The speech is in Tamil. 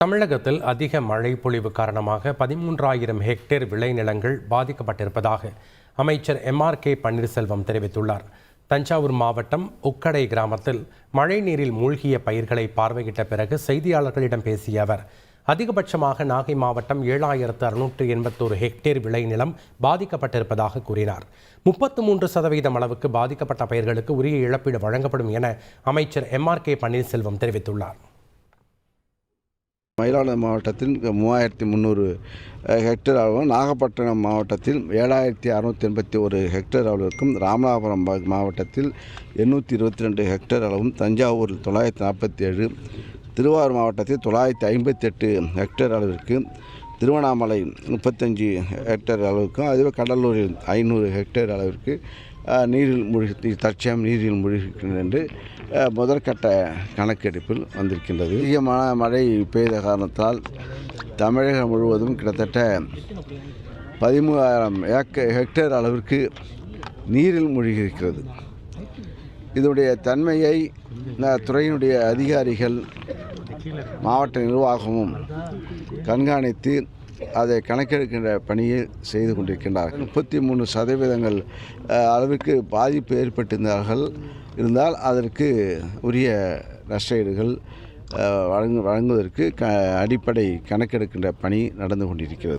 தமிழகத்தில் அதிக மழை பொழிவு காரணமாக 13,000 ஹெக்டேர் விளைநிலங்கள் பாதிக்கப்பட்டிருப்பதாக அமைச்சர் எம்.ஆர்.கே. பன்னீர்செல்வம் தெரிவித்துள்ளார். தஞ்சாவூர் மாவட்டம் உக்கடை கிராமத்தில் மழை நீரில் மூழ்கிய பயிர்களை பார்வையிட்ட பிறகு செய்தியாளர்களிடம் பேசிய அவர், அதிகபட்சமாக நாகை மாவட்டம் 7,681 ஹெக்டேர் விளைநிலம் பாதிக்கப்பட்டிருப்பதாக கூறினார். 33% அளவுக்கு பாதிக்கப்பட்ட பயிர்களுக்கு உரிய இழப்பீடு வழங்கப்படும் என அமைச்சர் எம்.ஆர்.கே. பன்னீர்செல்வம் தெரிவித்துள்ளார். மயிலாடுதுறை மாவட்டத்தில் 3,300 ஹெக்டேர் அளவும், நாகப்பட்டினம் மாவட்டத்தில் 7,681 ஹெக்டேர் அளவிற்கும், ராமநாதபுரம் மாவட்டத்தில் 822 ஹெக்டேர் அளவும், தஞ்சாவூரில் 947, திருவாரூர் மாவட்டத்தில் 958 ஹெக்டேர் அளவிற்கு, திருவண்ணாமலை 35 ஹெக்டேர் அளவுக்கும், அதுவே கடலூரில் 500 ஹெக்டேர் அளவிற்கு தற்சமயம் நீரில் மூழ்கியிருக்கின்றன என்று முதற்கட்ட கணக்கெடுப்பில் வந்திருக்கின்றது. அதிகமான மழை பெய்த காரணத்தால் தமிழகம் முழுவதும் கிட்டத்தட்ட 13,000 ஹெக்டேர் அளவிற்கு நீரில் மூழ்கியிருக்கிறது. இதனுடைய தன்மையை துறையினுடைய அதிகாரிகள், மாவட்ட நிர்வாகமும் கண்காணித்து அதை கணக்கெடுக்கின்ற பணியை செய்து கொண்டிருக்கின்றார்கள். 33% அளவிற்கு பாதிப்பு இருந்தால் அதற்கு உரிய நஷ்டஈடுகள் வழங்குவதற்கு அடிப்படை கணக்கெடுக்கின்ற பணி நடந்து கொண்டிருக்கிறது.